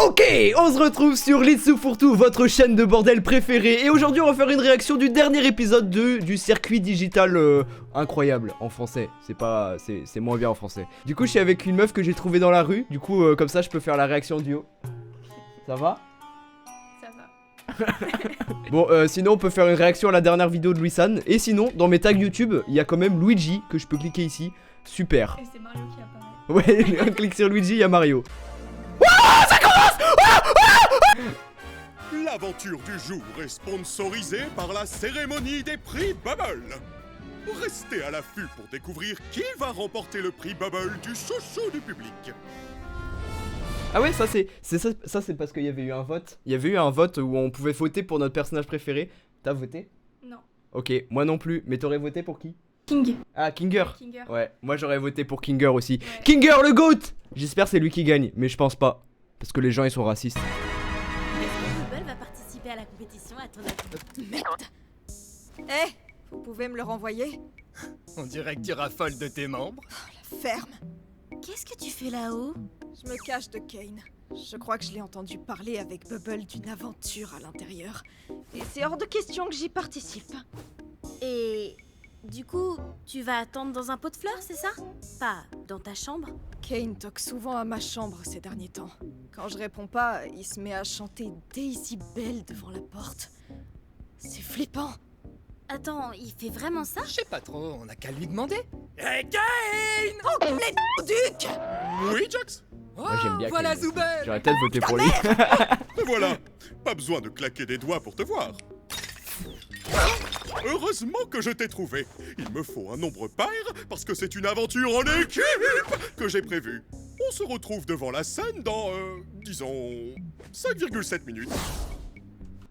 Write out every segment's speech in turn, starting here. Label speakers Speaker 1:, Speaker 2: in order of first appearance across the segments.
Speaker 1: Ok, on se retrouve sur Litsu Fourtou, votre chaîne de bordel préférée. Et aujourd'hui on va faire une réaction du dernier épisode du circuit digital incroyable en français. C'est moins bien en français. Du coup je suis avec une meuf que j'ai trouvée dans la rue. Du coup comme ça je peux faire la réaction duo. Ça va?
Speaker 2: Ça va.
Speaker 1: Bon sinon on peut faire une réaction à la dernière vidéo de Louis-San. Et sinon dans mes tags YouTube il y a quand même Luigi que je peux cliquer ici. Super.
Speaker 2: Et c'est Mario qui apparaît.
Speaker 1: Ouais, un clic sur Luigi, il y a Mario.
Speaker 3: L'aventure du jour est sponsorisée par la cérémonie des prix Bubble. Restez à l'affût pour découvrir qui va remporter le prix Bubble du chouchou du public.
Speaker 1: Ah ouais, ça c'est parce qu'il y avait eu un vote. Il y avait eu un vote où on pouvait voter pour notre personnage préféré. T'as voté?
Speaker 2: Non.
Speaker 1: Ok, moi non plus. Mais t'aurais voté pour qui?
Speaker 2: King.
Speaker 1: Ah, Kinger.
Speaker 2: Kinger.
Speaker 1: Ouais, moi j'aurais voté pour Kinger aussi.
Speaker 2: Ouais.
Speaker 1: Kinger le GOAT. J'espère c'est lui qui gagne, mais je pense pas. Parce que les gens ils sont racistes.
Speaker 4: Est-ce que Bubble va participer à la compétition à ton avis?
Speaker 5: Merde. Eh, vous pouvez me le renvoyer?
Speaker 6: On dirait que tu raffoles de tes membres.
Speaker 5: La ferme.
Speaker 4: Qu'est-ce que tu fais là-haut?
Speaker 5: Je me cache de Kane. Je crois que je l'ai entendu parler avec Bubble d'une aventure à l'intérieur. Et c'est hors de question que j'y participe.
Speaker 4: Et du coup, tu vas attendre dans un pot de fleurs, c'est ça? Pas dans ta chambre?
Speaker 5: Kane toque souvent à ma chambre ces derniers temps. Quand je réponds pas, il se met à chanter Daisy Bell devant la porte. C'est flippant.
Speaker 4: Attends, il fait vraiment ça?
Speaker 6: Je sais pas trop, on a qu'à lui demander. Hey
Speaker 5: Enculé de duc!
Speaker 3: Oui, Jax?
Speaker 1: Moi j'aime bien
Speaker 6: Voilà
Speaker 1: Kane.
Speaker 6: Zoubel.
Speaker 1: J'aurais peut-être voté pour lui.
Speaker 3: Et voilà, pas besoin de claquer des doigts pour te voir. Heureusement que je t'ai trouvé. Il me faut un nombre pair parce que c'est une aventure en équipe que j'ai prévue. On se retrouve devant la scène dans, disons, 5,7 minutes.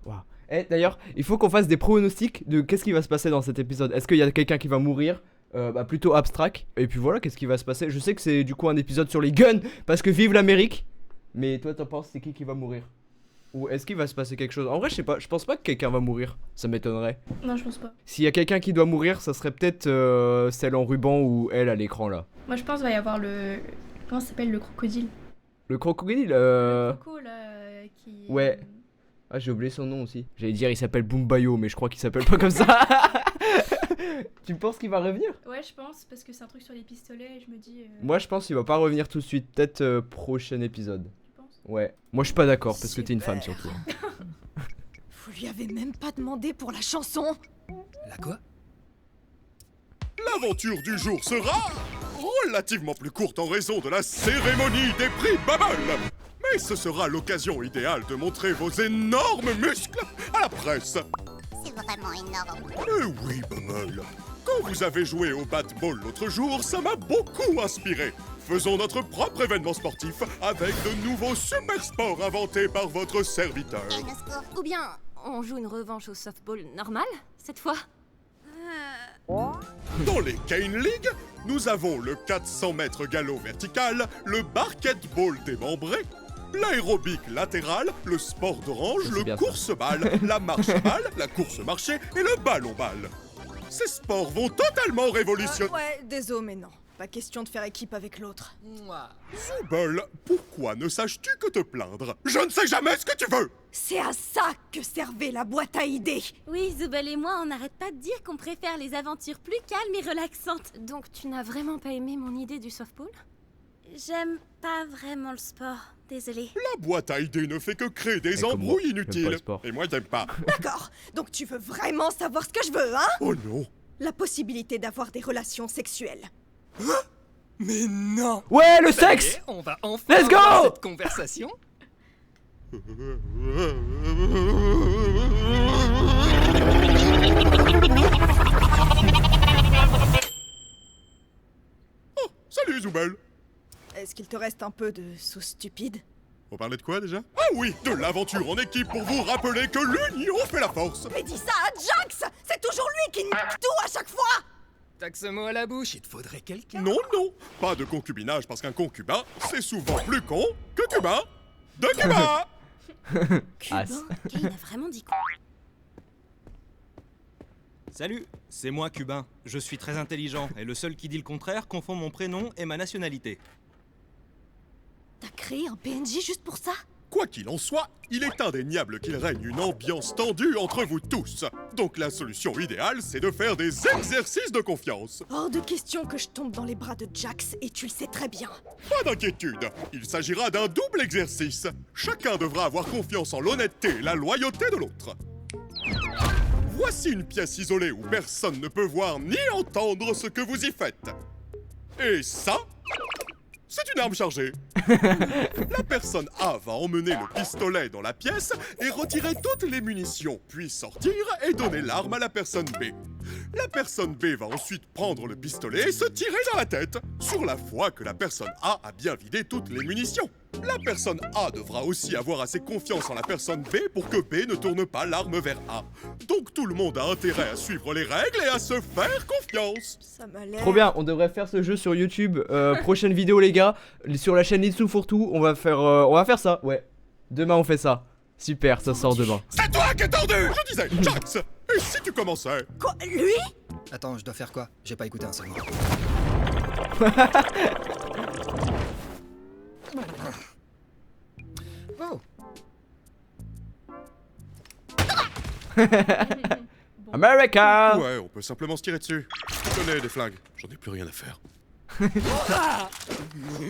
Speaker 1: Wow. Eh d'ailleurs, il faut qu'on fasse des pronostics de qu'est-ce qui va se passer dans cet épisode. Est-ce qu'il y a quelqu'un qui va mourir? Bah plutôt abstract. Et puis voilà, qu'est-ce qui va se passer? Je sais que c'est du coup un épisode sur les guns parce que vive l'Amérique. Mais toi t'en penses c'est qui va mourir? Ou est-ce qu'il va se passer quelque chose? En vrai je sais pas, je pense pas que quelqu'un va mourir. Ça m'étonnerait.
Speaker 2: Non, je pense pas.
Speaker 1: S'il y a quelqu'un qui doit mourir, ça serait peut-être celle en ruban ou elle à l'écran là.
Speaker 2: Moi, je pense qu'il va y avoir le. Comment ça s'appelle, le crocodile?
Speaker 1: Le crocodile
Speaker 2: Le croco là qui.
Speaker 1: Ouais. Ah j'ai oublié son nom aussi. J'allais dire il s'appelle Boombayo mais je crois qu'il s'appelle pas comme ça. Tu penses qu'il va revenir?
Speaker 2: Ouais, je pense, parce que c'est un truc sur les pistolets et je me dis.
Speaker 1: Moi je pense qu'il va pas revenir tout de suite. Peut-être prochain épisode.
Speaker 2: Tu penses?
Speaker 1: Ouais. Moi je suis pas d'accord parce que t'es une
Speaker 5: Super.
Speaker 1: femme surtout.
Speaker 5: Vous lui avez même pas demandé pour la chanson?
Speaker 6: La quoi?
Speaker 3: L'aventure du jour sera relativement plus courte en raison de la cérémonie des prix Bubble. Mais ce sera l'occasion idéale de montrer vos énormes muscles à la presse.
Speaker 4: C'est vraiment énorme.
Speaker 3: Eh oui, Bubble. Quand vous avez joué au bat-ball l'autre jour, ça m'a beaucoup inspiré. Faisons notre propre événement sportif avec de nouveaux super sports inventés par votre serviteur.
Speaker 4: Ou bien, on joue une revanche au softball normal, cette fois?
Speaker 3: Dans les Kane League, nous avons le 400 mètres galop vertical, le basketball démembré, l'aérobic latéral, le sport d'orange,
Speaker 1: C'est
Speaker 3: le
Speaker 1: bien ça.
Speaker 3: course-balle, la marche-balle, la course-marché et le ballon-balle. Ces sports vont totalement révolutionner...
Speaker 5: Ouais, désolé, mais non. Pas question de faire équipe avec l'autre.
Speaker 6: Moi.
Speaker 3: Zoubel, pourquoi ne saches-tu que te plaindre? Je ne sais jamais ce que tu veux!
Speaker 5: C'est à ça que servait la boîte à idées.
Speaker 4: Oui, Zoubel et moi, on n'arrête pas de dire qu'on préfère les aventures plus calmes et relaxantes. Donc tu n'as vraiment pas aimé mon idée du softball? J'aime pas vraiment le sport, désolée.
Speaker 3: La boîte à idées ne fait que créer des
Speaker 1: Et comme moi,
Speaker 3: embrouilles
Speaker 1: j'aime pas le
Speaker 3: inutiles.
Speaker 1: sport.
Speaker 3: Et moi, j'aime pas.
Speaker 5: D'accord, donc tu veux vraiment savoir ce que je veux, hein?
Speaker 3: Oh non!
Speaker 5: La possibilité d'avoir des relations sexuelles.
Speaker 6: Mais non.
Speaker 1: Ouais le
Speaker 6: Ça y
Speaker 1: sexe.
Speaker 6: est, on va enfin
Speaker 1: Let's go.
Speaker 6: avoir cette conversation.
Speaker 3: Oh, salut Zoubel!
Speaker 5: Est-ce qu'il te reste un peu de sauce stupide?
Speaker 3: On parlait de quoi déjà? Ah oui, de l'aventure en équipe pour vous rappeler que l'union fait la force!
Speaker 5: Mais dis ça à Jax! C'est toujours lui qui nique tout à chaque fois!
Speaker 6: T'as que ce mot à la bouche, il te faudrait quelqu'un.
Speaker 3: Non, non, pas de concubinage parce qu'un concubin, c'est souvent plus con que cubain de Cuba!
Speaker 1: As.
Speaker 4: Kane a vraiment dit quoi?
Speaker 7: Salut, c'est moi Cubain. Je suis très intelligent et le seul qui dit le contraire confond mon prénom et ma nationalité.
Speaker 5: T'as créé un PNJ juste pour ça?
Speaker 3: Quoi qu'il en soit, il est indéniable qu'il règne une ambiance tendue entre vous tous. Donc la solution idéale, c'est de faire des exercices de confiance.
Speaker 5: Hors de question que je tombe dans les bras de Jax, et tu le sais très bien.
Speaker 3: Pas d'inquiétude, il s'agira d'un double exercice. Chacun devra avoir confiance en l'honnêteté et la loyauté de l'autre. Voici une pièce isolée où personne ne peut voir ni entendre ce que vous y faites. Et ça, c'est une arme chargée. La personne A va emmener le pistolet dans la pièce et retirer toutes les munitions, puis sortir et donner l'arme à la personne B. La personne B va ensuite prendre le pistolet et se tirer dans la tête, sur la foi que la personne A a bien vidé toutes les munitions. La personne A devra aussi avoir assez confiance en la personne B pour que B ne tourne pas l'arme vers A. Donc tout le monde a intérêt à suivre les règles et à se faire confiance.
Speaker 5: Ça m'a l'air...
Speaker 1: Trop bien, on devrait faire ce jeu sur YouTube. Prochaine vidéo les gars, sur la chaîne Litsu Fourtou, on va faire ça, ouais. Demain on fait ça. Super, ça sort demain.
Speaker 3: C'est toi qui es tordu! Je disais, Jax! Et si tu commençais?
Speaker 5: Quoi? Lui?
Speaker 6: Attends, je dois faire quoi? J'ai pas écouté un seul mot. Oh,
Speaker 2: Bon.
Speaker 1: America!
Speaker 3: Ouais, on peut simplement se tirer dessus. Tenez, des flingues. J'en ai plus rien à faire.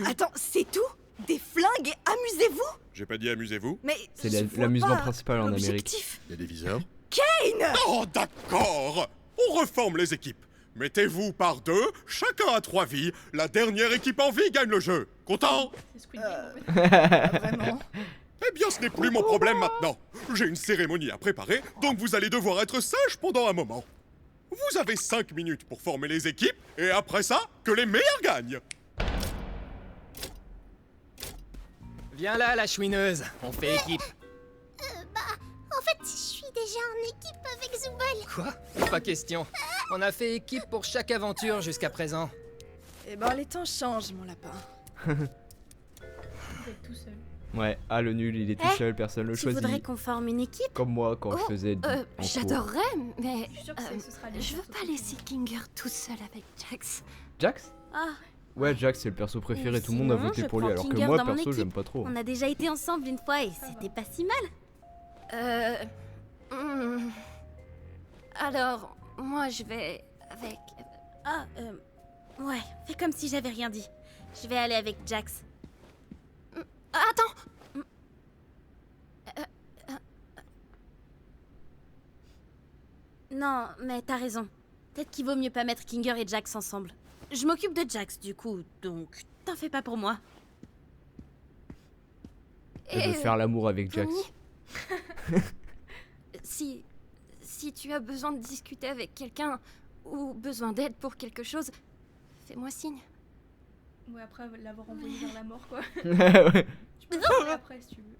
Speaker 5: Attends, c'est tout? Des flingues et amusez-vous?
Speaker 3: J'ai pas dit amusez-vous?
Speaker 5: Mais
Speaker 1: C'est
Speaker 5: je vois
Speaker 1: l'amusement
Speaker 5: pas
Speaker 1: principal en Amérique.
Speaker 5: l'objectif.
Speaker 3: Il y a des viseurs.
Speaker 5: Kane!
Speaker 3: Oh, d'accord! On reforme les équipes. Mettez-vous par deux, chacun a 3 vies. La dernière équipe en vie gagne le jeu. Content?
Speaker 2: C'est Squid Game, en fait.
Speaker 5: Pas vraiment.
Speaker 3: Eh bien, ce n'est plus mon problème maintenant. J'ai une cérémonie à préparer, donc vous allez devoir être sage pendant un moment. Vous avez 5 minutes pour former les équipes, et après ça, que les meilleurs gagnent.
Speaker 6: viens là, la chouineuse. On fait équipe.
Speaker 4: En fait, je suis déjà en équipe avec Zubul.
Speaker 6: Quoi? Pas question. On a fait équipe pour chaque aventure jusqu'à présent.
Speaker 5: Eh ben, les temps changent, mon lapin.
Speaker 2: Vous êtes tout seul.
Speaker 1: Ouais, ah le nul, il est tout
Speaker 4: Eh,
Speaker 1: seul, personne le
Speaker 4: Tu voudrais
Speaker 1: choisit.
Speaker 4: qu'on forme une équipe?
Speaker 1: Comme moi quand je faisais en cours.
Speaker 4: J'adorerais, mais
Speaker 2: Je suis sûre que ce sera les
Speaker 4: je veux
Speaker 2: persos
Speaker 4: pas
Speaker 2: préférés.
Speaker 4: laisser Kinger tout seul avec Jax.
Speaker 1: Jax?
Speaker 4: Ah,
Speaker 1: Ouais, Jax c'est le perso préféré,
Speaker 4: Et
Speaker 1: tout le monde a
Speaker 4: sinon,
Speaker 1: voté
Speaker 4: je
Speaker 1: pour lui,
Speaker 4: prends
Speaker 1: alors que
Speaker 4: Kinger
Speaker 1: moi
Speaker 4: dans mon
Speaker 1: perso
Speaker 4: équipe.
Speaker 1: j'aime pas trop.
Speaker 4: on a déjà été ensemble une fois et c'était pas si mal. Alors, moi je vais avec... Ouais, fais comme si j'avais rien dit. Je vais aller avec Jax. Attends! Non, mais t'as raison. Peut-être qu'il vaut mieux pas mettre Kinger et Jax ensemble. Je m'occupe de Jax du coup, donc t'en fais pas pour moi.
Speaker 1: Elle veut faire l'amour avec Jax.
Speaker 4: Tony si tu as besoin de discuter avec quelqu'un ou besoin d'aide pour quelque chose, fais-moi signe.
Speaker 2: Ouais, après l'avoir envoyé vers la mort, quoi.
Speaker 1: Ouais.
Speaker 2: Tu peux le faire après si tu veux.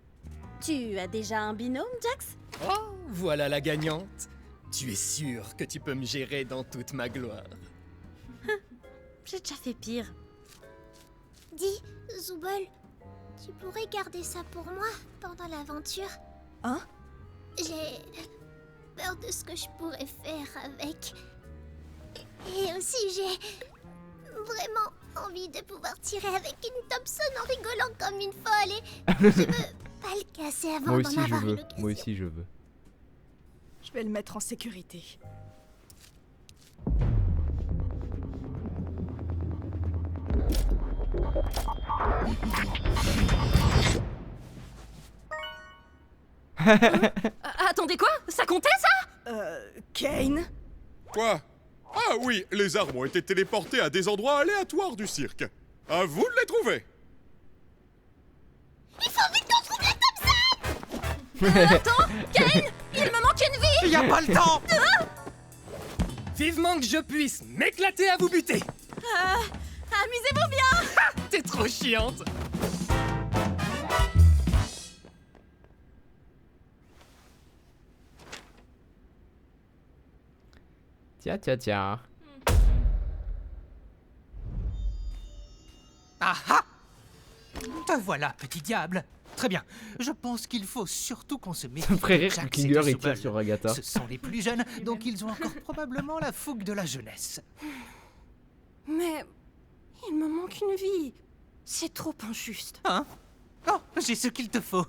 Speaker 4: Tu as déjà un binôme, Jax?
Speaker 6: Oh, voilà la gagnante. Tu es sûr que tu peux me gérer dans toute ma gloire.
Speaker 4: J'ai déjà fait pire.
Speaker 8: Dis, Zubul, tu pourrais garder ça pour moi pendant l'aventure?
Speaker 5: Hein?
Speaker 8: J'ai peur de ce que je pourrais faire avec. Et aussi, j'ai vraiment envie de pouvoir tirer avec une Thompson en rigolant comme une folle et je veux pas le casser avant
Speaker 1: Moi
Speaker 8: d'en
Speaker 1: aussi je
Speaker 8: avoir eu
Speaker 1: veux,
Speaker 8: l'occasion.
Speaker 1: moi aussi je veux.
Speaker 5: Je vais le mettre en sécurité.
Speaker 4: Attendez quoi? Ça comptait ça?
Speaker 5: Kane?
Speaker 3: Quoi? Ah oui, les armes ont été téléportées à des endroits aléatoires du cirque. À vous de les trouver.
Speaker 8: Il faut vite qu'on trouve la
Speaker 4: Attends, Kane, il me manque une vie.
Speaker 6: Y a pas le temps. Vivement que je puisse m'éclater à vous buter.
Speaker 4: Amusez-vous bien.
Speaker 6: T'es trop chiante.
Speaker 1: Tiens, tiens, tiens.
Speaker 9: Ah ah! Te voilà, petit diable. Très bien. Je pense qu'il faut surtout qu'on se méfie.
Speaker 1: Ça me ferait
Speaker 9: de
Speaker 1: rire
Speaker 9: Jax
Speaker 1: que
Speaker 9: et
Speaker 1: Kinger
Speaker 9: de
Speaker 1: il tire
Speaker 9: Zubul.
Speaker 1: sur Agatha.
Speaker 9: Ce sont les plus jeunes, donc ils ont encore probablement la fougue de la jeunesse.
Speaker 4: Mais il me manque une vie. C'est trop injuste.
Speaker 9: Hein? Oh, j'ai ce qu'il te faut.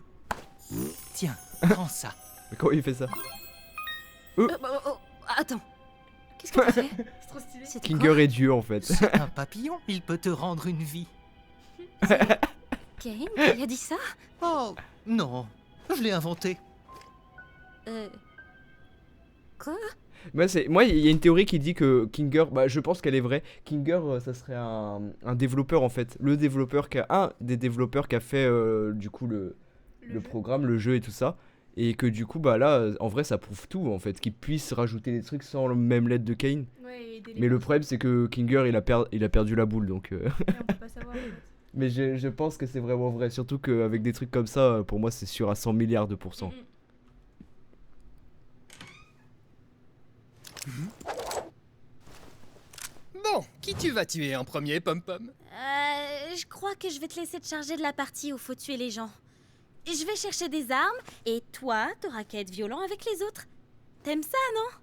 Speaker 9: Tiens, prends ça.
Speaker 1: Mais comment il fait ça?
Speaker 4: Attends. Qu'est-ce que tu fais?
Speaker 2: C'est trop stylé.
Speaker 4: C'était
Speaker 1: Kinger est Dieu en fait.
Speaker 9: C'est un papillon, il peut te rendre une vie.
Speaker 4: Kane qui a dit ça?
Speaker 9: Oh, non, je l'ai inventé.
Speaker 4: Quoi?
Speaker 1: Moi, il y a une théorie qui dit que Kinger, bah, je pense qu'elle est vraie. Kinger, ça serait un développeur en fait. Un des développeurs qui a fait du coup le
Speaker 2: jeu.
Speaker 1: programme, le jeu et tout ça. Et que du coup, bah là, en vrai, ça prouve tout en fait. Qu'il puisse rajouter des trucs sans le même lettre de Kane.
Speaker 2: Ouais, et aider les
Speaker 1: Mais le
Speaker 2: boss.
Speaker 1: problème, c'est que Kinger, il a perdu la boule donc.
Speaker 2: Ouais, on peut pas savoir en fait.
Speaker 1: Mais je pense que c'est vraiment vrai. Surtout qu'avec des trucs comme ça, pour moi, c'est sûr à 100 milliards de pourcents.
Speaker 6: Bon, qui tu vas tuer en premier, Pom Pom?
Speaker 4: Je crois que je vais te laisser te charger de la partie où faut tuer les gens. Je vais chercher des armes, et toi, t'auras qu'à être violent avec les autres. T'aimes ça, non?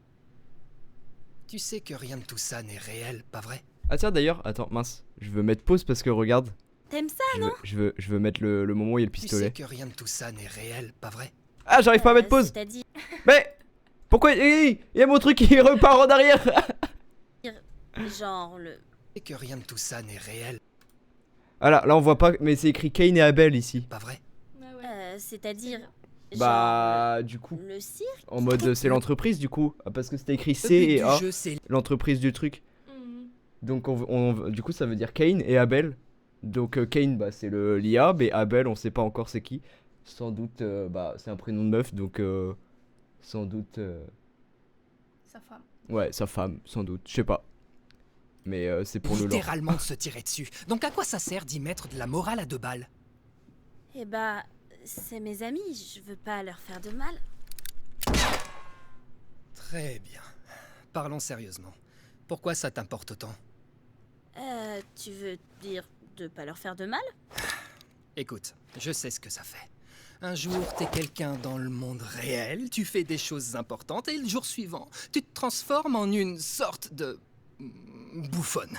Speaker 6: Tu sais que rien de tout ça n'est réel, pas vrai?
Speaker 1: Ah tiens d'ailleurs, attends, mince. Je veux mettre pause parce que regarde.
Speaker 4: T'aimes ça,
Speaker 1: Je veux mettre le moment où il y a le
Speaker 6: Tu
Speaker 1: pistolet.
Speaker 6: sais que rien de tout ça n'est réel, pas vrai?
Speaker 1: Ah, j'arrive pas à mettre pause.
Speaker 4: C'est-à-dire...
Speaker 1: Mais pourquoi il y a mon truc qui repart en arrière?
Speaker 4: Genre, le...
Speaker 6: Tu sais que rien de tout ça n'est réel,
Speaker 1: Ah là on voit pas, mais c'est écrit Kane et Abel ici.
Speaker 6: pas vrai?
Speaker 2: Ah ouais.
Speaker 4: c'est-à-dire...
Speaker 1: Bah du coup,
Speaker 4: Le cirque?
Speaker 1: en mode c'est l'entreprise du coup. Ah, parce que c'était écrit
Speaker 6: Le
Speaker 1: C
Speaker 6: but
Speaker 1: et
Speaker 6: du
Speaker 1: A,
Speaker 6: jeu, c'est
Speaker 1: l'entreprise du truc.
Speaker 2: Mhm.
Speaker 1: Donc du coup ça veut dire Kane et Abel. Donc Kane bah c'est l'IA, mais Abel on sait pas encore c'est qui. Sans doute bah c'est un prénom de meuf donc sans doute
Speaker 2: Sa femme.
Speaker 1: ouais sa femme sans doute, je sais pas. Mais c'est pour le lore.
Speaker 6: littéralement de se tirer dessus. Donc à quoi ça sert d'y mettre de la morale à 2 balles?
Speaker 4: Eh bah, c'est mes amis, je veux pas leur faire de mal.
Speaker 6: Très bien. Parlons sérieusement. Pourquoi ça t'importe autant?
Speaker 4: Tu veux dire de pas leur faire de mal?
Speaker 6: Écoute, je sais ce que ça fait. Un jour, t'es quelqu'un dans le monde réel, tu fais des choses importantes, et le jour suivant, tu te transformes en une sorte de... bouffonne.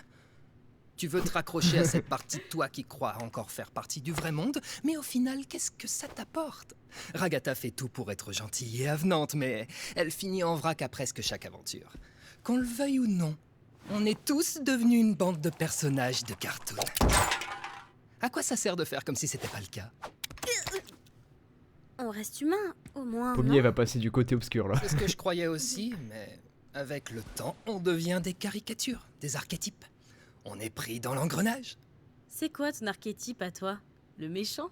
Speaker 6: Tu veux te raccrocher à cette partie de toi qui croit encore faire partie du vrai monde, mais au final, qu'est-ce que ça t'apporte? Ragatha fait tout pour être gentille et avenante, mais elle finit en vrac à presque chaque aventure. Qu'on le veuille ou non, on est tous devenus une bande de personnages de cartoon. À quoi ça sert de faire comme si c'était pas le cas?
Speaker 4: On reste humain, au moins,
Speaker 1: Pommier va passer du côté obscur là.
Speaker 6: C'est ce que je croyais aussi, mais avec le temps, on devient des caricatures, des archétypes. On est pris dans l'engrenage.
Speaker 4: C'est quoi ton archétype à toi? Le méchant?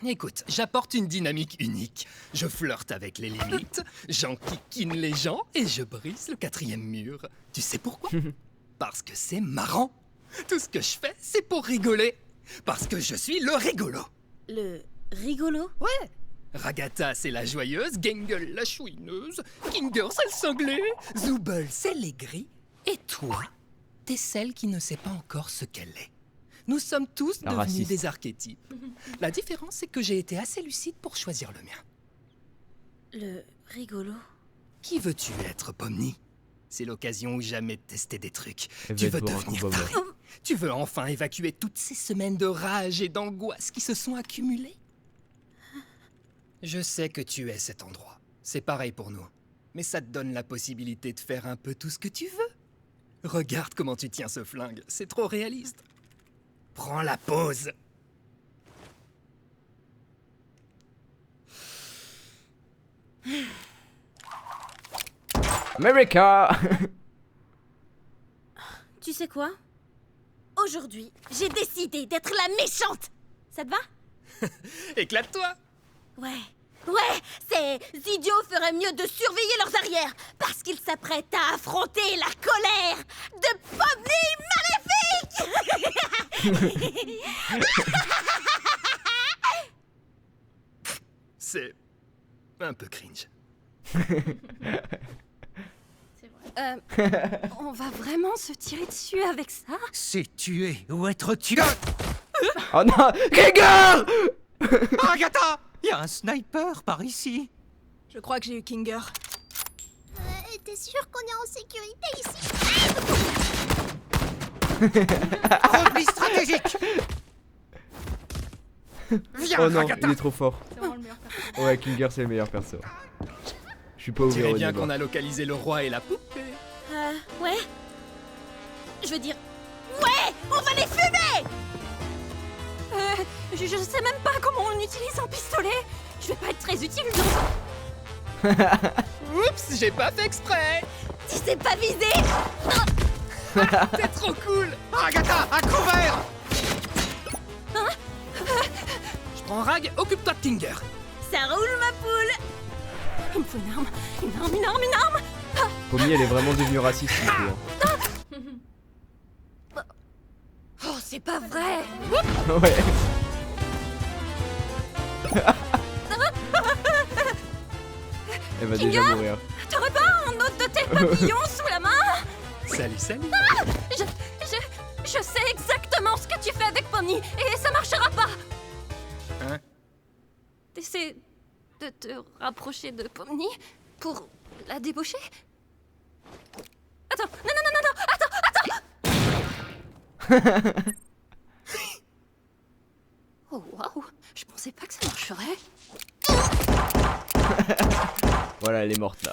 Speaker 6: Écoute, j'apporte une dynamique unique. Je flirte avec les limites, j'enquiquine les gens et je brise le 4e mur. Tu sais pourquoi? Parce que c'est marrant. Tout ce que je fais, c'est pour rigoler. Parce que je suis le rigolo.
Speaker 4: Le rigolo?
Speaker 6: Ouais. Ragatha, c'est la joyeuse, Gengle, la chouineuse, Kinger, c'est le cinglé, Zooble, c'est l'aigri, et toi, t'es celle qui ne sait pas encore ce qu'elle est. Nous sommes tous
Speaker 1: La
Speaker 6: devenus
Speaker 1: raciste.
Speaker 6: des archétypes. La différence, c'est que j'ai été assez lucide pour choisir le mien.
Speaker 4: Le rigolo?
Speaker 6: Qui veux-tu être, Pomni? C'est l'occasion ou jamais de tester des trucs.
Speaker 1: Elle
Speaker 6: Tu
Speaker 1: va
Speaker 6: veux
Speaker 1: être
Speaker 6: devenir
Speaker 1: Boba.
Speaker 6: taré. Tu veux enfin évacuer toutes ces semaines de rage et d'angoisse qui se sont accumulées. Je sais que tu es cet endroit. C'est pareil pour nous. Mais ça te donne la possibilité de faire un peu tout ce que tu veux. Regarde comment tu tiens ce flingue. C'est trop réaliste. Prends la pause.
Speaker 1: America.
Speaker 4: Tu sais quoi? Aujourd'hui, j'ai décidé d'être la méchante! Ça te va?
Speaker 6: Éclate-toi.
Speaker 4: Ouais, ces idiots feraient mieux de surveiller leurs arrières, parce qu'ils s'apprêtent à affronter la colère de Pomni Maléfique!
Speaker 6: C'est un peu cringe.
Speaker 2: C'est vrai.
Speaker 4: On va vraiment se tirer dessus avec ça?
Speaker 9: C'est tuer ou être tué.
Speaker 1: Oh non, Kinger.
Speaker 9: Agatha! Il y a un sniper par ici.
Speaker 5: Je crois que j'ai eu Kinger.
Speaker 8: T'es sûr qu'on est en sécurité ici?
Speaker 9: Repli stratégique. Viens,
Speaker 1: Oh non,
Speaker 9: Agatha.
Speaker 1: il est trop fort.
Speaker 2: C'est vraiment le meilleur
Speaker 1: Ouais, Kinger c'est le meilleur perso. Je suis pas ouvert
Speaker 6: Dirais
Speaker 1: au
Speaker 6: bien
Speaker 1: débat.
Speaker 6: qu'on a localisé le roi et la poupée.
Speaker 4: Ouais. Je veux dire... Ouais, on va les fumer. Je sais même pas comment on utilise un pistolet. Je vais pas être très utile dans...
Speaker 6: Oups, j'ai pas fait exprès.
Speaker 4: Tu sais pas viser.
Speaker 6: T'es trop cool.
Speaker 9: Agatha, à couvert!
Speaker 6: Je prends Rag, occupe-toi de Kinger.
Speaker 4: Ça roule ma poule. Il me faut une arme. Une arme.
Speaker 1: Pommy elle est vraiment devenue raciste du coup.
Speaker 4: Oh, c'est pas vrai.
Speaker 1: Ouais. Elle va déjà mourir.
Speaker 4: T'aurais pas un autre de tes papillons sous la main?
Speaker 6: Salut, salut.
Speaker 4: Je sais exactement ce que tu fais avec Pomni et ça marchera pas.
Speaker 6: Hein?
Speaker 4: T'essaies de te rapprocher de Pomni pour la débaucher? Attends, non, attends. Oh waouh, je pensais pas que ça marcherait.
Speaker 1: Voilà, elle est morte là.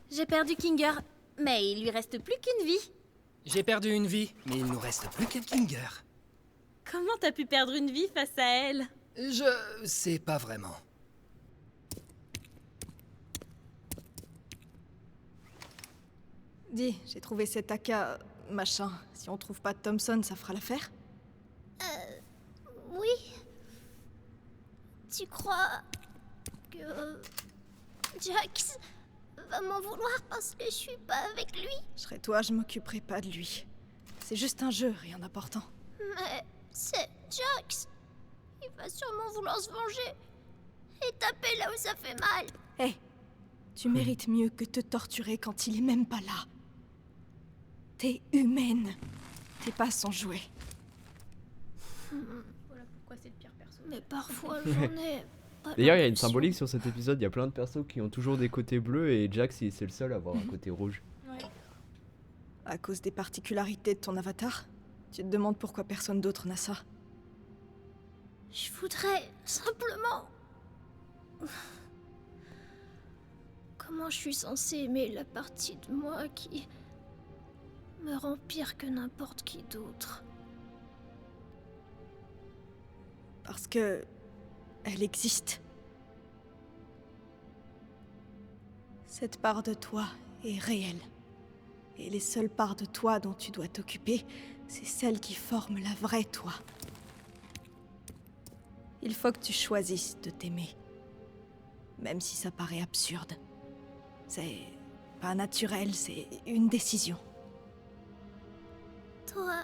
Speaker 4: J'ai perdu Kinger, mais il lui reste plus qu'une vie.
Speaker 6: J'ai perdu une vie, mais il nous reste plus qu'un Kinger.
Speaker 4: Comment t'as pu perdre une vie face à elle?
Speaker 6: Je sais pas vraiment.
Speaker 5: Dis, j'ai trouvé cet AK... machin. Si on trouve pas Thompson, ça fera l'affaire?
Speaker 8: Oui. Tu crois que Jax va m'en vouloir parce que je suis pas avec lui?
Speaker 5: Je serais toi, je m'occuperai pas de lui. C'est juste un jeu, rien d'important.
Speaker 8: Mais c'est Jax. Il va sûrement vouloir se venger et taper là où ça fait mal.
Speaker 5: Hé, tu mérites mieux que te torturer quand il est même pas là. T'es humaine. T'es pas son jouet.
Speaker 2: Voilà pourquoi c'est le pire perso.
Speaker 8: Mais parfois j'en ai.
Speaker 1: D'ailleurs, il y a une symbolique sur cet épisode. Il y a plein de persos qui ont toujours des côtés bleus et Jax c'est le seul à avoir un côté rouge.
Speaker 2: Ouais.
Speaker 5: À cause des particularités de ton avatar? Tu te demandes pourquoi personne d'autre n'a ça?
Speaker 8: Je voudrais simplement. Comment je suis censée aimer la partie de moi qui me rend pire que n'importe qui d'autre?
Speaker 5: Parce que... elle existe. Cette part de toi est réelle. Et les seules parts de toi dont tu dois t'occuper, c'est celles qui forment la vraie toi. Il faut que tu choisisses de t'aimer. Même si ça paraît absurde. C'est pas naturel, c'est une décision.
Speaker 8: Toi,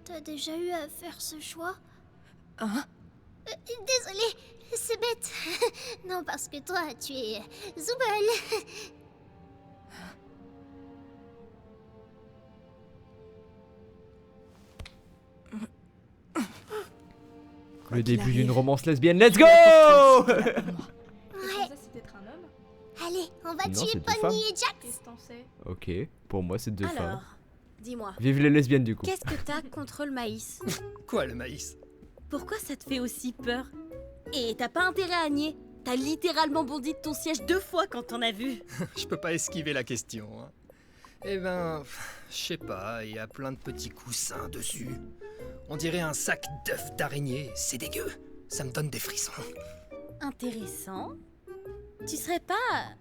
Speaker 8: t'as déjà eu à faire ce choix?
Speaker 5: Hein?
Speaker 8: Désolée, c'est bête. Non, parce que toi, tu es Zooble.
Speaker 1: Le début d'une romance lesbienne, let's go!
Speaker 8: Ouais.
Speaker 2: Ça, c'est peut-être un homme.
Speaker 8: Allez, on va
Speaker 1: Non,
Speaker 8: tuer
Speaker 1: c'est deux femmes.
Speaker 8: Pomni et Jax.
Speaker 2: Qu'est-ce que t'en sais?
Speaker 1: Ok, pour moi c'est deux femmes.
Speaker 4: Alors, dis-moi,
Speaker 1: Vive les lesbiennes du coup.
Speaker 4: qu'est-ce que t'as contre le maïs?
Speaker 6: Quoi, le maïs?
Speaker 4: Pourquoi ça te fait aussi peur? Et t'as pas intérêt à nier. T'as littéralement bondi de ton siège 2 fois quand on a vu.
Speaker 6: Je peux pas esquiver la question. Hein. Eh ben, je sais pas, il y a plein de petits coussins dessus. On dirait un sac d'œufs d'araignée, c'est dégueu. Ça me donne des frissons.
Speaker 4: Intéressant. Tu serais pas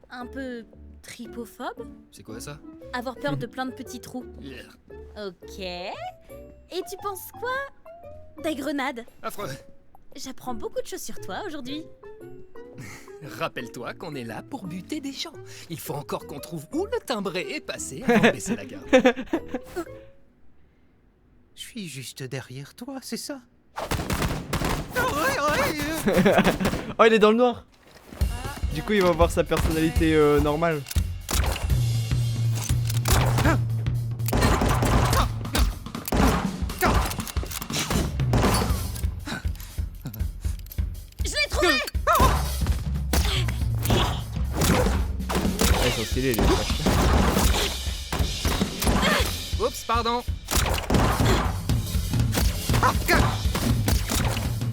Speaker 4: un peu tripophobe?
Speaker 6: C'est quoi ça?
Speaker 4: Avoir peur de plein de petits trous.
Speaker 6: Yeah.
Speaker 4: Ok. Et tu penses quoi des grenades?
Speaker 6: Affreux.
Speaker 4: J'apprends beaucoup de choses sur toi aujourd'hui.
Speaker 6: Rappelle-toi qu'on est là pour buter des gens. Il faut encore qu'on trouve où le timbré est passé avant de baisser la garde.
Speaker 9: Je suis juste derrière toi, c'est ça?
Speaker 1: Oh, il est dans le noir. Du coup, il va avoir sa personnalité normale.
Speaker 4: Je l'ai trouvé!
Speaker 1: Ah, ils sont stylés les vaches.
Speaker 6: Jax, pardon.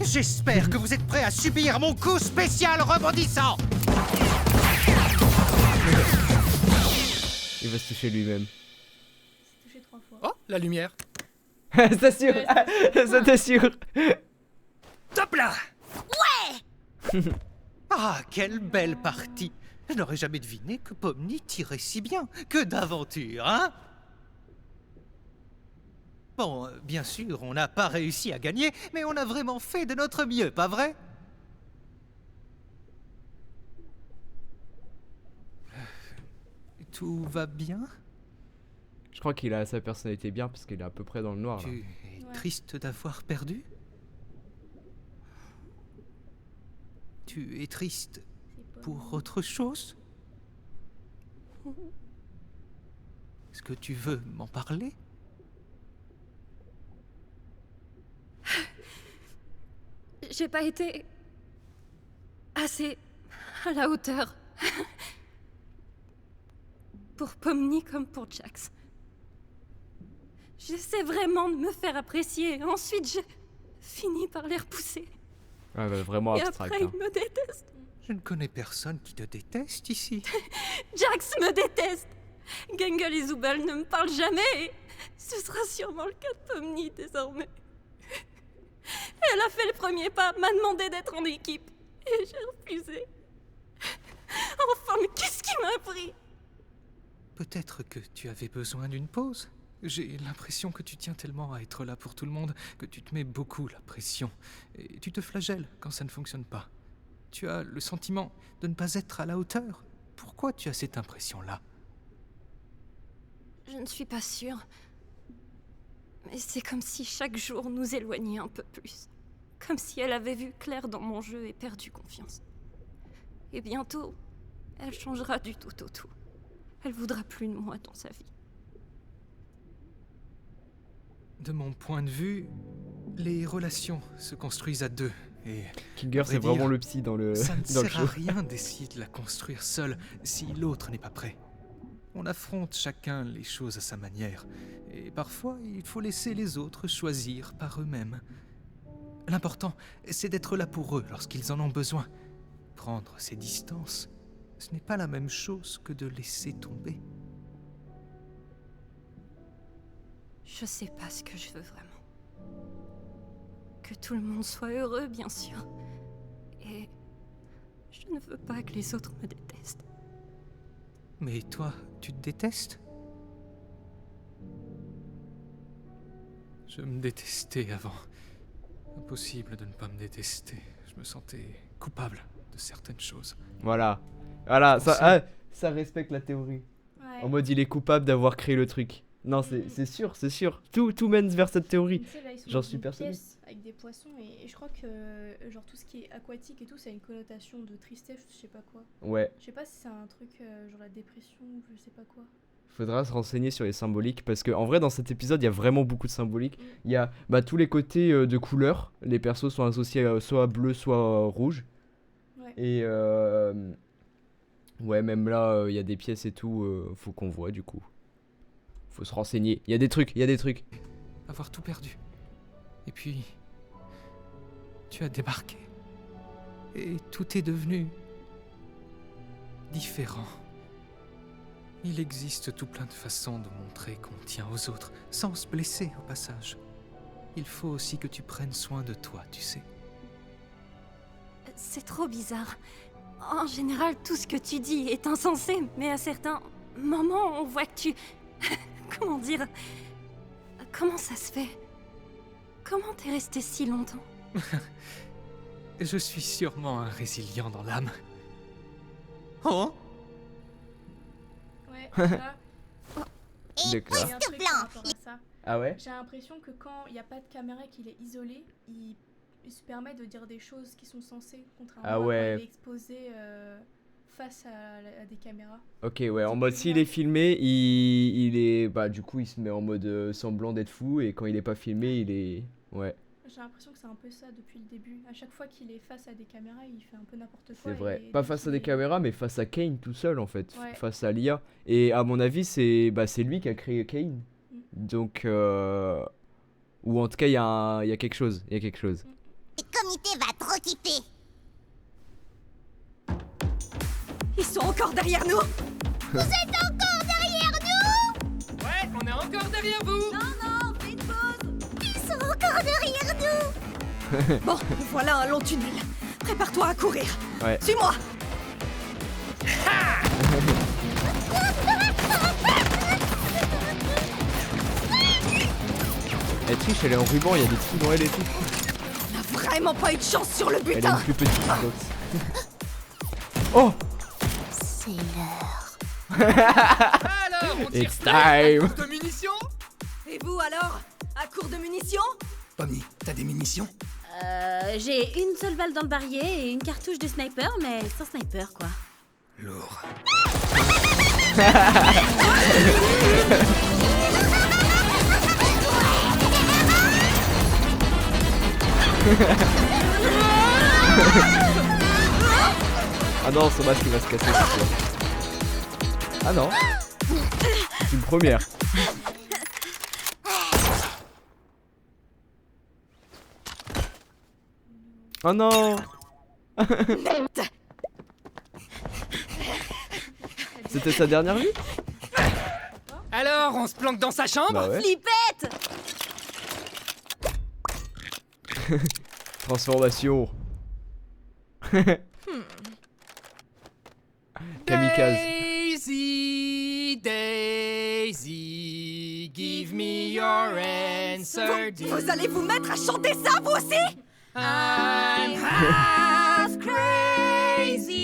Speaker 9: J'espère que vous êtes prêts à subir mon coup spécial rebondissant.
Speaker 1: Il va se toucher lui-même.
Speaker 2: C'est touché 3 fois.
Speaker 6: Oh, la lumière.
Speaker 1: C'est sûr. C'était sûr.
Speaker 9: Top là. Ouais. Ah, quelle belle partie. Je n'aurais jamais deviné que Pomni tirait si bien. Que d'aventure, hein? Bon, bien sûr, on n'a pas réussi à gagner, mais on a vraiment fait de notre mieux, pas vrai? Tout va bien?
Speaker 1: Je crois qu'il a sa personnalité bien parce qu'il est à peu près dans le noir. Là.
Speaker 9: Tu es triste d'avoir perdu? Tu es triste pour autre chose? Est-ce que tu veux m'en parler?
Speaker 4: J'ai pas été assez à la hauteur. Pour Pomni comme pour Jax. J'essaie vraiment de me faire apprécier. Ensuite, j'ai fini par les repousser.
Speaker 1: Ouais, bah, vraiment
Speaker 4: Et
Speaker 1: abstract.
Speaker 4: après,
Speaker 1: Hein.
Speaker 4: ils me détestent.
Speaker 9: Je ne connais personne qui te déteste ici.
Speaker 4: Jax me déteste. Gengal et Zubal ne me parlent jamais. Et ce sera sûrement le cas de Pomni désormais. Elle a fait le premier pas, m'a demandé d'être en équipe. Et j'ai refusé. Enfin, mais qu'est-ce qui m'a pris?
Speaker 9: Peut-être que tu avais besoin d'une pause. J'ai l'impression que tu tiens tellement à être là pour tout le monde que tu te mets beaucoup la pression. Et tu te flagelles quand ça ne fonctionne pas. Tu as le sentiment de ne pas être à la hauteur. Pourquoi tu as cette impression-là?
Speaker 4: Je ne suis pas sûre. Mais c'est comme si chaque jour nous éloignait un peu plus. Comme si elle avait vu clair dans mon jeu et perdu confiance. Et bientôt, elle changera du tout au tout. Elle voudra plus de moi dans sa vie.
Speaker 9: De mon point de vue, les relations se construisent à deux. Et
Speaker 1: Kinger,
Speaker 9: à vrai
Speaker 1: c'est vraiment
Speaker 9: dire,
Speaker 1: le psy dans le,
Speaker 9: ça ne
Speaker 1: dans le
Speaker 9: sert à
Speaker 1: show.
Speaker 9: rien d'essayer de la construire seul si l'autre n'est pas prêt. On affronte chacun les choses à sa manière. Et parfois, il faut laisser les autres choisir par eux-mêmes. L'important, c'est d'être là pour eux lorsqu'ils en ont besoin. Prendre ses distances, ce n'est pas la même chose que de laisser tomber.
Speaker 4: Je sais pas ce que je veux vraiment. Que tout le monde soit heureux, bien sûr. Et je ne veux pas que les autres me détestent.
Speaker 9: Mais toi, tu te détestes? Je me détestais avant. Impossible de ne pas me détester. Je me sentais coupable de certaines choses.
Speaker 1: Voilà. Voilà, ça,
Speaker 9: Aussi.
Speaker 1: ça respecte la théorie.
Speaker 2: Ouais.
Speaker 1: En mode, il est coupable d'avoir créé le truc. Non, c'est sûr, c'est sûr. Tout mène vers cette théorie.
Speaker 2: Tu sais, là, ils sont
Speaker 1: J'en
Speaker 2: dans
Speaker 1: suis
Speaker 2: une
Speaker 1: persuadé.
Speaker 2: pièce avec des poissons et je crois que genre tout ce qui est aquatique et tout, ça a une connotation de tristesse, je sais pas quoi.
Speaker 1: Ouais.
Speaker 2: Je sais pas si c'est un truc genre la dépression ou je sais pas quoi.
Speaker 1: Faudra se renseigner sur les symboliques parce que en vrai dans cet épisode il y a vraiment beaucoup de symboliques. Il y a tous les côtés de couleurs. Les persos sont associés soit bleu soit rouge.
Speaker 2: Ouais.
Speaker 1: Et ouais même là il y a des pièces et tout. Faut qu'on voit du coup. Faut se renseigner. Il y a des trucs.
Speaker 9: Avoir tout perdu. Et puis, tu as débarqué. Et tout est devenu différent. Il existe tout plein de façons de montrer qu'on tient aux autres, sans se blesser au passage. Il faut aussi que tu prennes soin de toi, tu sais.
Speaker 4: C'est trop bizarre. En général, tout ce que tu dis est insensé, mais à certains moments, on voit que tu... Comment dire? Comment ça se fait? Comment t'es resté si longtemps?
Speaker 9: Je suis sûrement un résilient dans l'âme. Oh!
Speaker 2: Ouais, là,
Speaker 1: D'accord.
Speaker 2: il y a un truc par rapport à ça.
Speaker 1: Ah ouais.
Speaker 2: J'ai l'impression que quand il n'y a pas de caméra et qu'il est isolé, il se permet de dire des choses qui sont censées, contrairement
Speaker 1: Ah
Speaker 2: à
Speaker 1: ouais.
Speaker 2: quand il est exposé face à des caméras.
Speaker 1: Ok ouais en mode s'il est filmé il est du coup il se met en mode semblant d'être fou et quand il est pas filmé il est ouais.
Speaker 2: J'ai l'impression que c'est un peu ça depuis le début. À chaque fois qu'il est face à des caméras, il fait un peu n'importe quoi.
Speaker 1: C'est vrai.
Speaker 2: et
Speaker 1: Pas
Speaker 2: dès
Speaker 1: face à
Speaker 2: qu'il
Speaker 1: des
Speaker 2: est-
Speaker 1: caméras, mais face à Kane tout seul en fait.
Speaker 2: Ouais.
Speaker 1: Face à l'IA. Et à mon avis, c'est lui qui a créé Kane. Donc, ou en tout cas, il y a quelque chose. Il y a quelque chose.
Speaker 8: Le comité va trop kiffer.
Speaker 5: Ils sont encore derrière nous.
Speaker 8: Vous êtes encore derrière nous?
Speaker 6: Ouais, on est encore derrière vous.
Speaker 5: Non, fais une pause.
Speaker 8: Ils sont encore derrière nous.
Speaker 5: Bon, voilà un long tunnel. Prépare-toi à courir.
Speaker 1: Ouais.
Speaker 5: Suis-moi.
Speaker 1: Elle triche, elle est en ruban, il y a des trous dans elle et tout.
Speaker 5: On a vraiment pas eu de chance sur le
Speaker 1: Elle a
Speaker 5: butin.
Speaker 1: une plus petite box. Oh!
Speaker 8: C'est l'heure.
Speaker 6: Alors, on tire
Speaker 1: It's
Speaker 6: plus à
Speaker 1: time.
Speaker 6: court de munitions?
Speaker 5: Et vous alors? À court de munitions?
Speaker 6: Pomni, t'as des munitions?
Speaker 4: J'ai une seule balle dans le barillet et une cartouche de sniper, mais sans sniper, quoi.
Speaker 6: Lourd.
Speaker 1: Ah non, son masque il va se casser, c'est sûr. Ah non. C'est une première. Oh non. C'était sa dernière vie?
Speaker 6: Alors, on se planque dans sa chambre?
Speaker 1: Bah ouais.
Speaker 4: Flippette!
Speaker 1: Transformation. Kamikaze.
Speaker 6: Daisy, Daisy, give me your answer, dear.
Speaker 5: Vous allez vous mettre à chanter ça, vous aussi?
Speaker 6: I'm half crazy,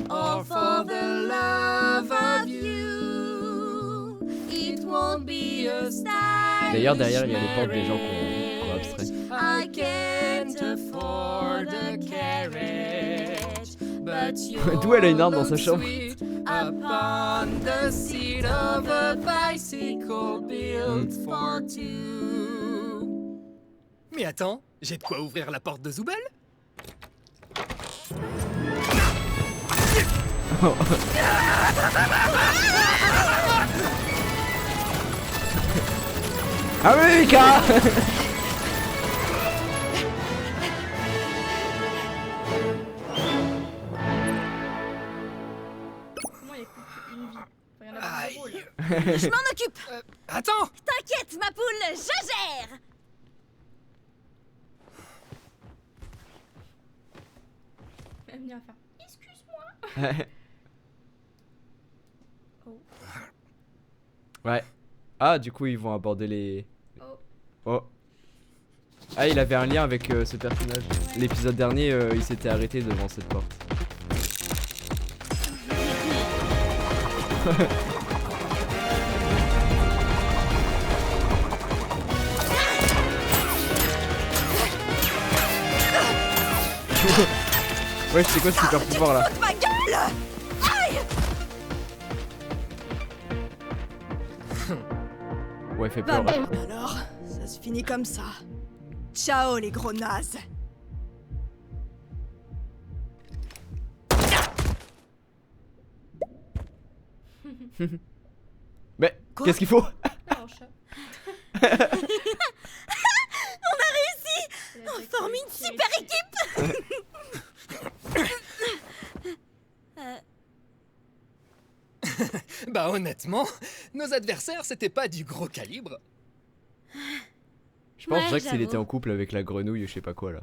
Speaker 6: all for the love of you. It won't be a stylish
Speaker 1: D'ailleurs, derrière, il y a les portes des gens qu'on abstrait.
Speaker 6: I can't afford a carriage, but you're
Speaker 1: D'où elle a une arme dans sa chambre?
Speaker 6: sweet upon the seat of a bicycle built for two. Mais attends, j'ai de quoi ouvrir la porte de Zoubel?
Speaker 1: America.
Speaker 2: Comment il y a plus qu'une vie? Enfin, il y en a
Speaker 6: Aïe.
Speaker 2: zéro, là.
Speaker 4: Je m'en occupe!
Speaker 6: Attends!
Speaker 4: T'inquiète, ma poule, je gère!
Speaker 2: Elle vient faire excuse-moi. Oh.
Speaker 1: Ouais. Ah, du coup, ils vont aborder les...
Speaker 2: Oh.
Speaker 1: Oh. Ah, il avait un lien avec ce personnage. L'épisode dernier, il s'était arrêté devant cette porte. Ouais, c'est quoi ce super pouvoir là?
Speaker 5: Ma gueule!
Speaker 1: Ouais, fait peur.
Speaker 5: Alors, ça se finit comme ça. Ciao les gros nazes.
Speaker 1: Mais
Speaker 5: Quoi?
Speaker 1: qu'est-ce qu'il faut?
Speaker 2: Ah, un chat.
Speaker 4: On a réussi!
Speaker 2: Elle a
Speaker 4: On
Speaker 2: déjà
Speaker 4: forme
Speaker 2: tiré
Speaker 4: une
Speaker 2: dessus.
Speaker 4: super équipe!
Speaker 6: Bah honnêtement, nos adversaires c'était pas du gros calibre.
Speaker 1: Je pense
Speaker 4: Ouais,
Speaker 1: déjà que s'il était
Speaker 4: j'avoue.
Speaker 1: en couple avec la grenouille ou je sais pas quoi là.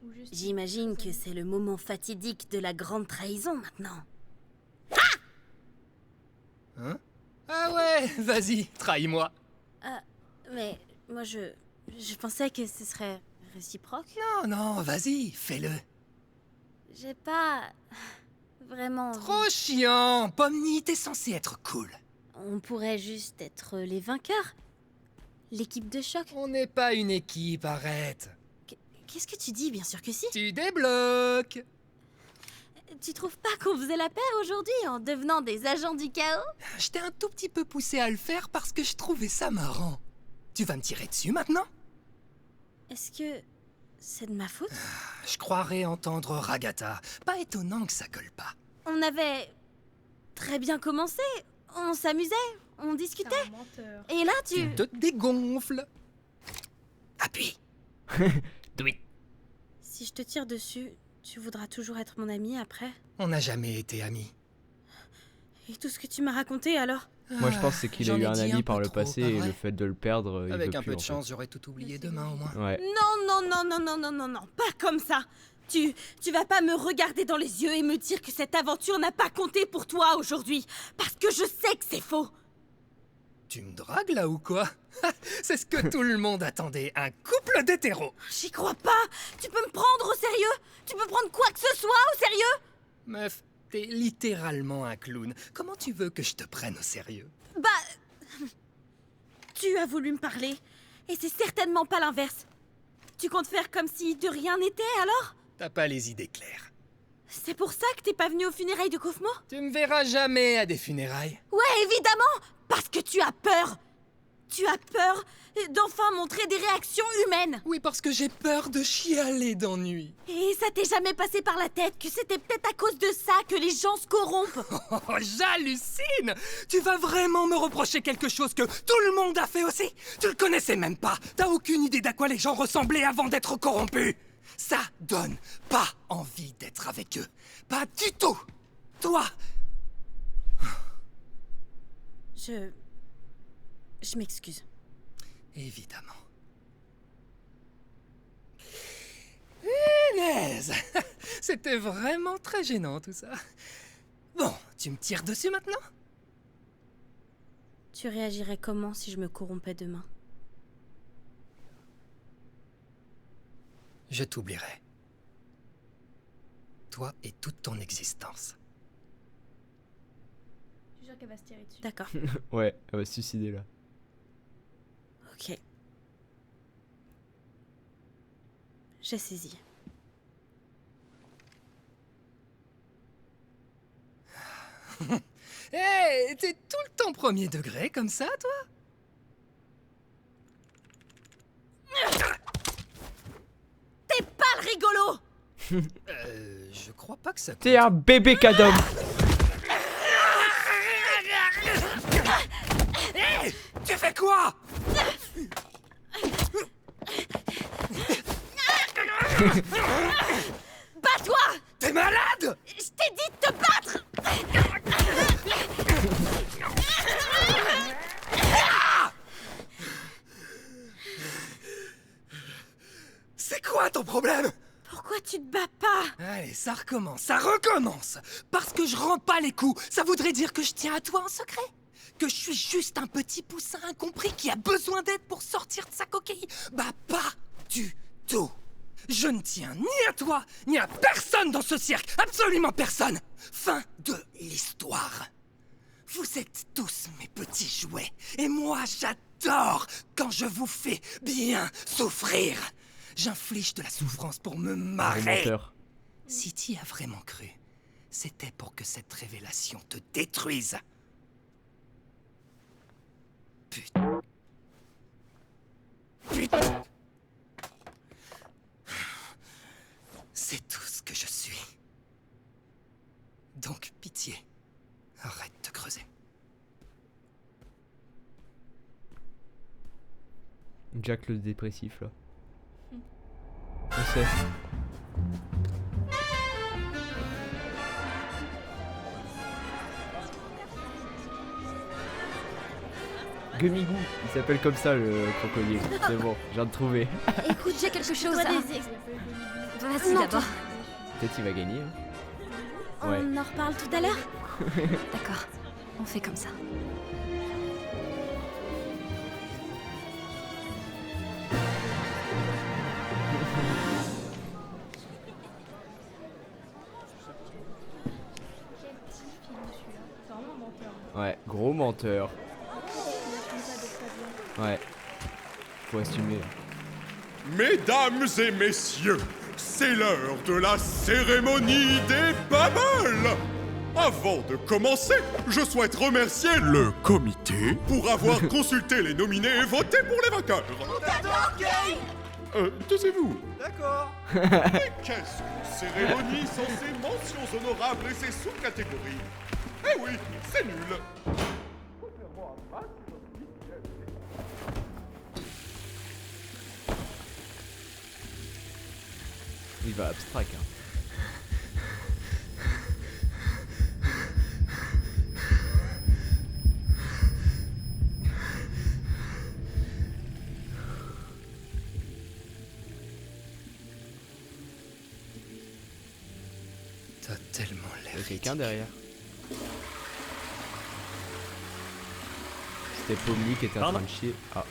Speaker 2: Ou juste-
Speaker 4: J'imagine que c'est le moment fatidique de la grande trahison maintenant.
Speaker 6: Hein? Ah ouais, vas-y, trahis-moi.
Speaker 4: Mais moi je pensais que ce serait réciproque.
Speaker 6: Non, non, vas-y, fais-le.
Speaker 4: J'ai pas vraiment.
Speaker 6: Trop chiant, Pomni, t'es censé être cool.
Speaker 4: On pourrait juste être les vainqueurs. L'équipe de choc.
Speaker 6: On n'est pas une équipe, arrête.
Speaker 4: Qu'est-ce que tu dis? Bien sûr que si.
Speaker 6: Tu débloques.
Speaker 4: Tu trouves pas qu'on faisait la paire aujourd'hui en devenant des agents du chaos?
Speaker 6: Je t'ai un tout petit peu poussé à le faire parce que je trouvais ça marrant. Tu vas me tirer dessus maintenant?
Speaker 4: Est-ce que c'est de ma faute?
Speaker 6: Je croirais entendre Ragata. Pas étonnant que ça colle pas.
Speaker 4: On avait très bien commencé. On s'amusait. On discutait.
Speaker 2: C'est un menteur.
Speaker 4: Et là,
Speaker 6: Tu
Speaker 4: tu...
Speaker 6: te dégonfles. Appuie.
Speaker 1: Do it.
Speaker 4: Si je te tire dessus, tu voudras toujours être mon ami après?
Speaker 6: On n'a jamais été amis.
Speaker 4: Et tout ce que tu m'as raconté alors?
Speaker 1: Moi je pense c'est qu'il a
Speaker 6: J'en
Speaker 1: eu
Speaker 6: ai
Speaker 1: un
Speaker 6: dit
Speaker 1: ami
Speaker 6: un
Speaker 1: par
Speaker 6: peu
Speaker 1: le
Speaker 6: trop,
Speaker 1: passé
Speaker 6: pas
Speaker 1: et
Speaker 6: vrai?
Speaker 1: le fait de le perdre, il
Speaker 6: Avec
Speaker 1: veut
Speaker 6: un
Speaker 1: plus,
Speaker 6: peu de
Speaker 1: en
Speaker 6: chance, j'aurais tout oublié demain au moins.
Speaker 1: fait. Ouais.
Speaker 4: Non, pas comme ça. Tu vas pas me regarder dans les yeux et me dire que cette aventure n'a pas compté pour toi aujourd'hui. Parce que je sais que c'est faux.
Speaker 6: Tu me dragues là ou quoi? C'est ce que tout le monde attendait, un couple d'hétéros.
Speaker 4: J'y crois pas. Tu peux me prendre au sérieux? Tu peux prendre quoi que ce soit au sérieux?
Speaker 6: Meuf, t'es littéralement un clown. Comment tu veux que je te prenne au sérieux?
Speaker 4: Bah... Tu as voulu me parler. Et c'est certainement pas l'inverse. Tu comptes faire comme si de rien n'était alors?
Speaker 6: T'as pas les idées claires.
Speaker 4: C'est pour ça que t'es pas venu aux funérailles de Kaufmo?
Speaker 6: Tu me verras jamais à des funérailles.
Speaker 4: Ouais, évidemment! Parce que tu as peur! Tu as peur d'enfin montrer des réactions humaines!
Speaker 6: Oui, parce que j'ai peur de chialer d'ennui.
Speaker 4: Et ça t'est jamais passé par la tête que c'était peut-être à cause de ça que les gens se corrompent?
Speaker 6: Oh, j'hallucine! Tu vas vraiment me reprocher quelque chose que tout le monde a fait aussi? Tu le connaissais même pas! T'as aucune idée d'à quoi les gens ressemblaient avant d'être corrompus! Ça donne pas envie d'être avec eux. Pas du tout! Toi!
Speaker 4: Je m'excuse.
Speaker 6: Évidemment. Punaise! C'était vraiment très gênant tout ça. Bon, tu me tires dessus maintenant?
Speaker 4: Tu réagirais comment si je me corrompais demain?
Speaker 6: Je t'oublierai. Toi et toute ton existence.
Speaker 2: Je suis sûre qu'elle va se tirer dessus.
Speaker 4: D'accord.
Speaker 1: Ouais, elle va se suicider là.
Speaker 4: Ok. J'ai saisi.
Speaker 6: Hé, t'es tout le temps premier degré comme ça, toi?
Speaker 4: T'es pas le rigolo!
Speaker 6: Je crois pas que ça compte.
Speaker 1: T'es un bébé cadom.
Speaker 6: Hé, tu fais quoi?
Speaker 4: Bats-toi!
Speaker 6: T'es malade?
Speaker 4: Je t'ai dit de te battre!
Speaker 6: C'est quoi ton problème?
Speaker 4: Pourquoi tu te bats pas?
Speaker 6: Allez, ça recommence, ça recommence. Parce que je rends pas les coups, ça voudrait dire que je tiens à toi en secret. Que je suis juste un petit poussin incompris qui a besoin d'aide pour sortir de sa coquille. Bah pas du tout. Je ne tiens ni à toi, ni à personne dans ce cirque. Absolument personne. Fin de l'histoire. Vous êtes tous mes petits jouets. Et moi, j'adore quand je vous fais bien souffrir. J'inflige de la souffrance pour me
Speaker 1: Un
Speaker 6: marrer.
Speaker 1: menteur.
Speaker 6: Si t'y as vraiment cru, c'était pour que cette révélation te détruise. Putain. Putain. C'est tout ce que je suis. Donc, pitié, arrête de creuser.
Speaker 1: Jack le dépressif là. On sait. Gummigou, il s'appelle comme ça le crocodile. C'est bon, je viens de trouver.
Speaker 4: Écoute, j'ai quelque chose
Speaker 2: Toi,
Speaker 4: à...
Speaker 2: des
Speaker 4: Vas-y d'abord.
Speaker 1: Peut-être qu'il va gagner. Hein. Ouais.
Speaker 4: On en reparle tout à l'heure?
Speaker 10: D'accord, on fait comme ça.
Speaker 2: Quel petit film celui-là. C'est vraiment un menteur.
Speaker 1: Ouais, gros menteur. Ouais. Faut assumer.
Speaker 3: Mesdames et messieurs, c'est l'heure de la cérémonie des babbles. Avant de commencer, je souhaite remercier le comité pour avoir consulté les nominés et voté pour les vainqueurs. Taisez-vous.
Speaker 7: D'accord.
Speaker 3: Mais qu'est-ce qu'une cérémonie sans ses mentions honorables et ses sous-catégories? Eh oui, c'est nul. Contrairement à
Speaker 1: arrive à abstract. Hein.
Speaker 6: T'as tellement
Speaker 1: Il y
Speaker 6: l'air
Speaker 1: a quelqu'un derrière. C'était Pomni qui était en train de chier. Ah.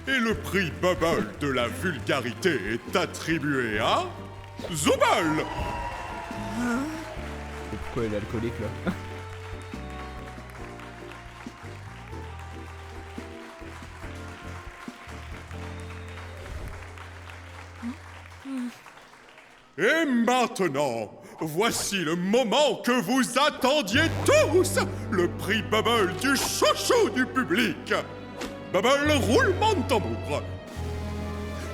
Speaker 3: Et le prix Bubble de la vulgarité est attribué à Zubal.
Speaker 1: Et pourquoi elle est alcoolique là?
Speaker 3: Et maintenant, voici le moment que vous attendiez tous, le prix Bubble du chouchou du public. Bubble, roulement de tambour.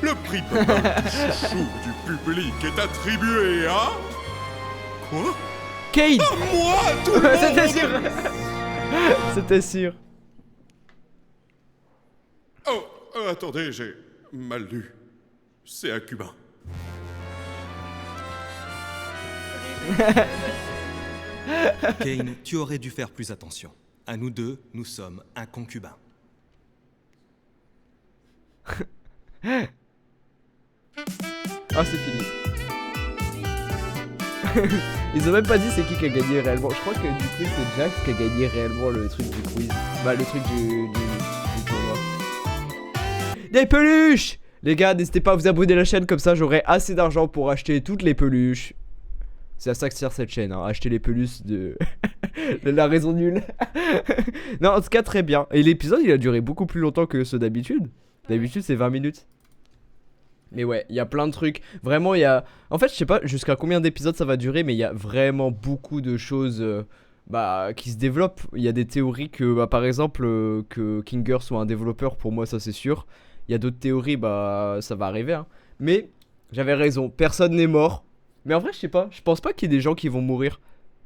Speaker 3: Le prix Bubble du chouchou du public est attribué à... Quoi?
Speaker 1: Kane.
Speaker 3: À moi, tout le monde.
Speaker 1: C'était sûr. C'était sûr.
Speaker 3: Oh, attendez, j'ai mal lu. C'est un cubain.
Speaker 7: Kane, tu aurais dû faire plus attention. À nous deux, nous sommes un concubin.
Speaker 1: Ah, c'est fini. Ils ont même pas dit c'est qui a gagné réellement. Je crois que du coup c'est Jack qui a gagné réellement le truc du quiz. Bah le truc du tournoi. Des peluches. Les gars, n'hésitez pas à vous abonner à la chaîne, comme ça j'aurai assez d'argent pour acheter toutes les peluches. C'est à ça que sert cette chaîne, hein, acheter les peluches de... de la raison nulle. Non, en tout cas très bien. Et l'épisode il a duré beaucoup plus longtemps que ceux d'habitude. D'habitude c'est 20 minutes. Mais ouais, il y a plein de trucs. Vraiment, il y a... En fait, je sais pas jusqu'à combien d'épisodes ça va durer, mais il y a vraiment beaucoup de choses qui se développent. Il y a des théories que, par exemple, que Kinger soit un développeur, pour moi, ça c'est sûr. Il y a d'autres théories, ça va arriver. Hein. Mais j'avais raison, personne n'est mort. Mais en vrai, je sais pas, je pense pas qu'il y ait des gens qui vont mourir.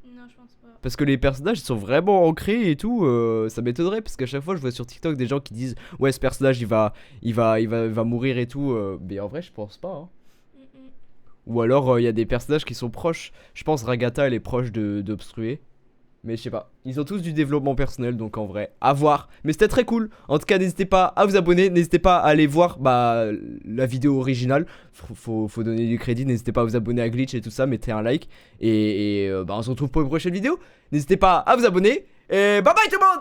Speaker 2: Non, je pense pas.
Speaker 1: Parce que les personnages ils sont vraiment ancrés et tout, ça m'étonnerait parce qu'à chaque fois je vois sur TikTok des gens qui disent ouais ce personnage il va mourir et tout, mais en vrai je pense pas. Hein. Ou alors il y a des personnages qui sont proches, je pense Ragata elle est proche d'Obstrué, mais je sais pas, ils ont tous du développement personnel donc en vrai à voir, mais c'était très cool. En tout cas n'hésitez pas à vous abonner, n'hésitez pas à aller voir la vidéo originale, faut donner du crédit, n'hésitez pas à vous abonner à Glitch et tout ça, mettez un like et on se retrouve pour une prochaine vidéo. N'hésitez pas à vous abonner et bye bye tout le monde.